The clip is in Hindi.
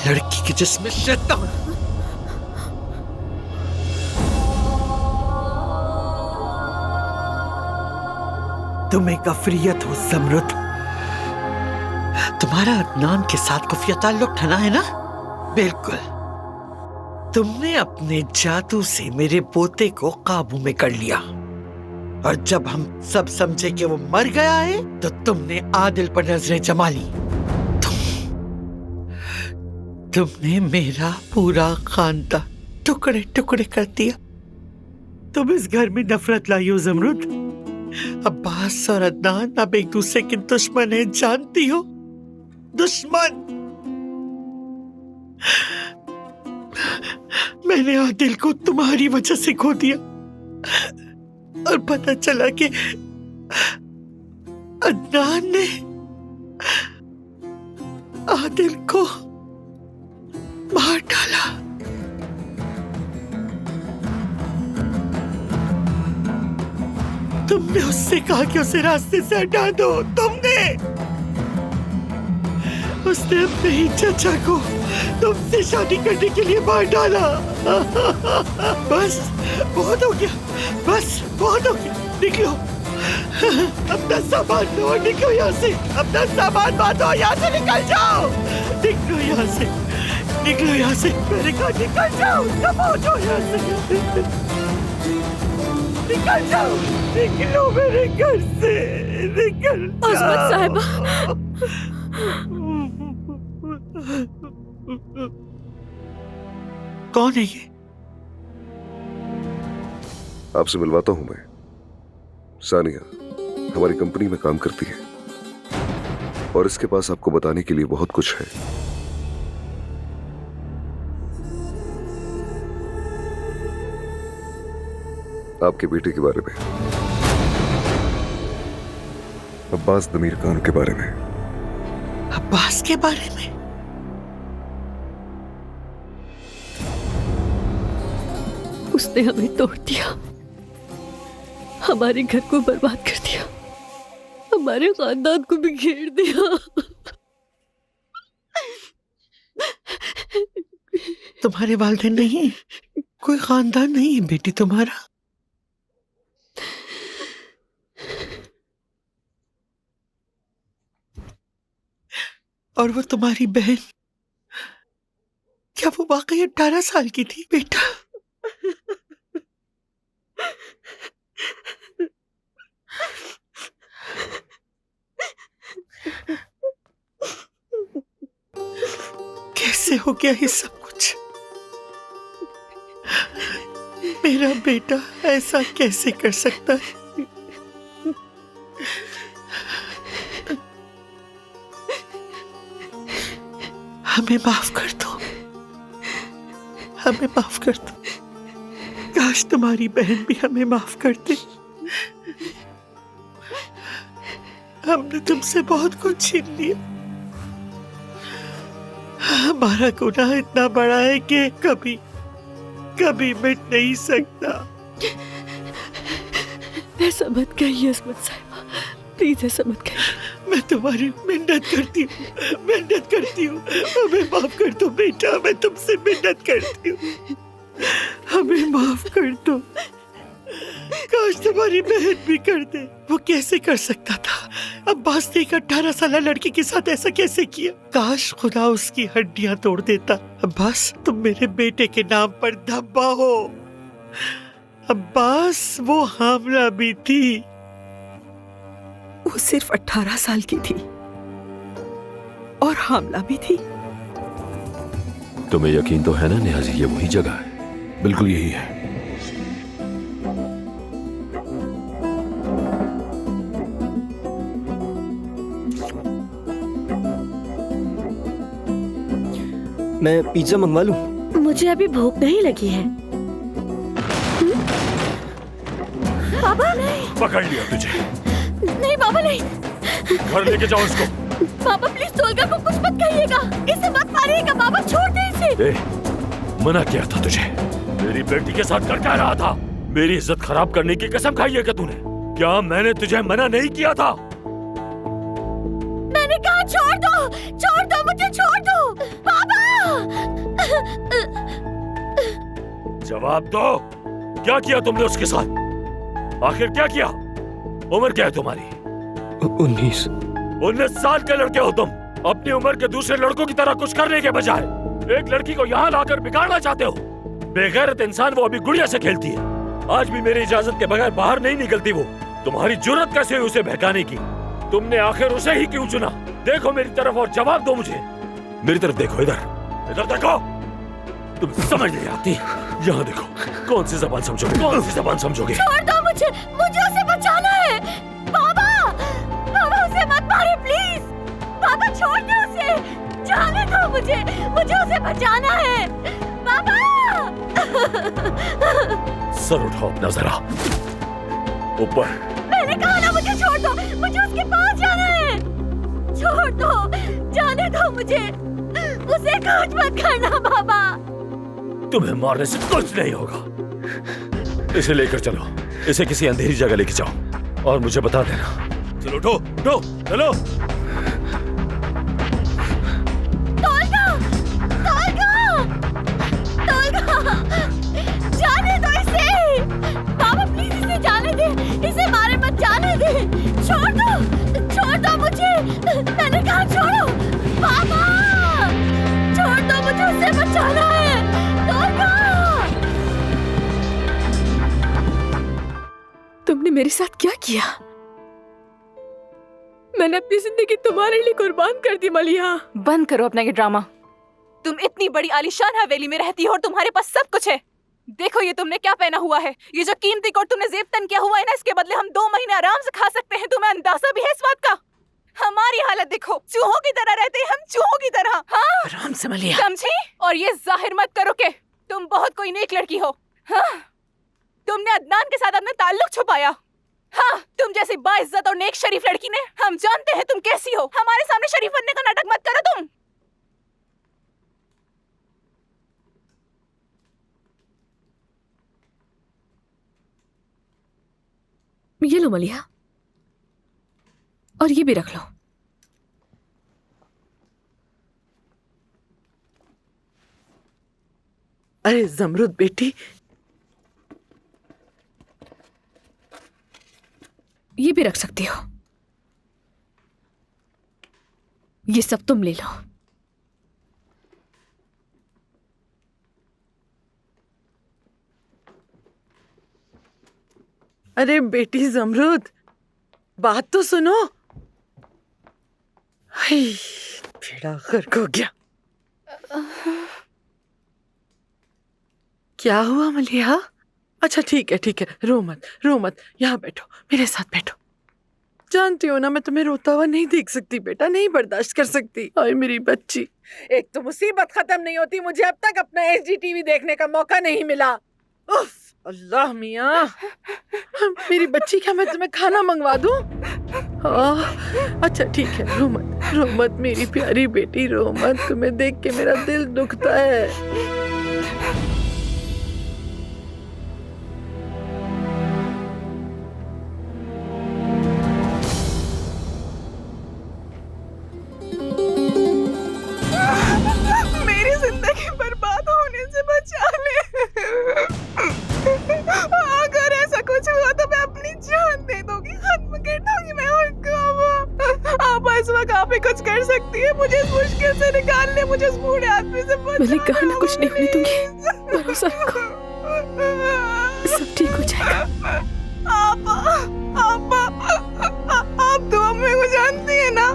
लड़की के जिसमें शैतान। तुम एक अफरियत हो ज़मरुद। तुम्हारा अदनान के साथ खुफिया ताल्लुक ठना है ना? बिल्कुल। तुमने अपने जादू से मेरे पोते को काबू में कर लिया, और जब हम सब समझे कि वो मर गया है तो तुमने आदिल पर नजरें जमा ली। तुमने मेरा पूरा खानदान टुकड़े टुकड़े कर दिया। तुम इस घर में नफरत लाई हो ज़मरुद। अब्बास और अदनान अब एक दूसरे के दुश्मन हैं, जानती हो? दुश्मन। मैंने आदिल को तुम्हारी वजह से खो दिया, और पता चला कि अदनान ने आदिल को मार डाला। तुमने उससे कहा कि उसे रास्ते से हटा दो। उसने अपने ही चचा को तुमसे शादी करने के लिए मार डाला। बस बहुत हो गया, बस बहुत हो गया। निकलो, अपना सामान लो और निकलो यहाँ से। अपना सामान बांधो, यहाँ से निकल जाओ। निकलो यहाँ से, निकलो यहाँ से। मेरे घर निकल जाओ, सब हो जाओ यहाँ से। निकल जाओ, निकलो मेरे घर से, निकल जाओ। अज़मत साहिबा। कौन है ये? आपसे मिलवाता हूं मैं। सानिया हमारी कंपनी में काम करती है, और इसके पास आपको बताने के लिए बहुत कुछ है। आपके बेटे के बारे में, अब्बास दमीर खान के बारे में। अब्बास के बारे में? उसने हमें तोड़ दिया, हमारे घर को बर्बाद कर दिया, हमारे खानदान को भी घेर दिया। तुम्हारे वालिदैन नहीं, कोई खानदान नहीं है बेटी तुम्हारा? और वो तुम्हारी बहन, क्या वो वाकई 18 साल की थी बेटा? कैसे हो गया ये सब कुछ? मेरा बेटा ऐसा कैसे कर सकता है? हमें माफ कर दो, हमें माफ कर दो। काश तुम्हारी बहन भी हमें माफ करती। हमने तुमसे बहुत कुछ छीन लिया। हमारा गुनाह इतना बड़ा है कि कभी कभी मिट नहीं सकता। ऐसा मत कहिए अज़मत साहिबा, प्लीज ऐसा मत कहिए। मैं तुम्हारी मिन्नत करती हूँ, हमें माफ कर दो बेटा, मैं तुमसे मिन्नत करती हूँ, हमें माफ कर दो। काश तुम्हारी बहन भी कर दे। वो कैसे कर सकता था? अब्बास ने एक 18 साल लड़की के साथ ऐसा कैसे किया? काश खुदा उसकी हड्डियां तोड़ देता। अब्बास, तुम मेरे बेटे के नाम पर धब्बा हो। अब्बास, वो हामला भी थी। वो सिर्फ 18 साल की थी और हामला भी थी। तुम्हें यकीन तो है ना नियाज़ी, ये वही जगह है, बिल्कुल यही है। मैं पिज्जा मंगवा लूं? मुझे अभी भूख नहीं लगी है। बाबा नहीं। पकड़ लिया तुझे। नहीं बाबा नहीं। घर लेके जाओ इसको। बाबा प्लीज टोलगा को कुछ मत कहिएगा, इसे मत मारिएगा बाबा, छोड़ दे इसे। मना किया था तुझे, मेरी बेटी के साथ कर क्या रहा था? मेरी इज्जत खराब करने की कसम खाई है क्या तूने? क्या मैंने तुझे मना नहीं किया था? मैंने कहा छोड़ दो, मुझे छोड़ दो बाबा। जवाब दो, क्या किया तुमने उसके साथ? आखिर क्या किया? उम्र क्या है तुम्हारी? 19। 19 साल के लड़के हो तुम। अपनी उम्र के दूसरे लड़कों की तरह कुछ करने के बजाय एक लड़की को यहाँ लाकर बिगाड़ना चाहते हो। बेगैरत इंसान, वो अभी गुड़िया से खेलती है। आज भी मेरी इजाजत के बगैर बाहर नहीं निकलती वो। तुम्हारी जुर्रत कैसे हुई उसे बहकाने की? तुमने आखिर उसे ही क्यों चुना? देखो मेरी तरफ और जवाब दो मुझे। मेरी तरफ देखो, इधर देखो। तुम समझ नहीं आती। यहाँ देखो, कौन सी जबान समझोगे? कौन सी जबान समझोगे? छोड़ दो मुझे, मुझे उसे बचाना है। बाबा, बाबा उसे मत मारे प्लीज। बाबा छोड़ दो उसे, जाने दो मुझे उसे बचाना है। बाबा। सर उठाओ अपना जरा ऊपर। मैंने कहा ना मुझे छोड़ दो, मुझे उसके पास जाना है। छोड़ दो, जाने दो मुझे, उसे कुछ मत करना बाबा। तुम्हें मारने से कुछ नहीं होगा। इसे लेकर चलो, इसे किसी अंधेरी जगह लेके जाओ और मुझे बता देना। चलो उठो, उठो, चलो। तोलगा, जाने दो इसे। बाबा प्लीज इसे जाने दे, इसे मारे मत, जाने दे। छोड़ दो मुझे, मैंने कहा छोड़ो। बाबा छोड़ दो मुझे, उसे बचाना है। तुमने मेरे साथ क्या किया? मैंने अपनी जिंदगी तुम्हारे लिए कुर्बान कर दी मलिहा। बंद करो अपना ये ड्रामा। तुम इतनी बड़ी आलीशान हवेली में रहती हो और तुम्हारे पास सब कुछ है। देखो ये तुमने क्या पहना हुआ है, ये जो कीमती कोट तुमने जेब तन किया हुआ है ना, इसके बदले हम 2 महीने आराम से खा सकते हैं। तुम्हें अंदाजा भी है इस बात का? हमारी हालत देखो, चूहों की तरह रहते हैं हम, चूहों की तरह। हाँ आराम से मलिहा। समझी? और ये जाहिर मत करो कि तुम बहुत कोई नेक लड़की हो। हाँ, तुमने अदनान के साथ अपना ताल्लुक छुपाया। हाँ, तुम जैसी बाइज्जत और नेक शरीफ लड़की ने, हम जानते हैं तुम कैसी हो। हमारे सामने शरीफ बनने का नाटक मत करो तुम। ये लो मलिहा, और ये भी रख लो। अरे जमरुद बेटी, ये भी रख सकती हो। ये सब तुम ले लो। अरे बेटी जमरुद, बात तो सुनो। हाय, बेड़ा गर्क हो गया। क्या हुआ मलिहा? अच्छा ठीक है, रो मत, यहाँ बैठो, मेरे साथ बैठो। जानती हो ना, मैं तुम्हें रोता हुआ नहीं देख सकती बेटा, नहीं बर्दाश्त कर सकती। हाय मेरी बच्ची, एक तो मुसीबत खत्म नहीं होती, मुझे अब तक अपना एचडी देखने का मौका नहीं मिला। उफ, अल्लाह मियाँ। मेरी बच्ची, क्या मैं तुम्हें खाना मंगवा दूं? अच्छा ठीक है, रो मत मेरी प्यारी बेटी, रो मत। तुम्हें देख के मेरा दिल दुखता है। मेरी जिंदगी बर्बाद होने से बचा ले। अगर ऐसा कुछ हुआ तो मैं अपनी जान दे दूंगी, खत्म कर दूंगी मैं उनको। आप इस वक्त आप ही कुछ कर सकती है, मुझे इस मुश्किल से निकाल ले, मुझे उस बूढ़े आदमी से बचा। मैंने कहा ना कुछ नहीं होने दूंगी, भरोसा रखो, सब ठीक हो जाएगा। आप तो अम्मी को जानती है ना।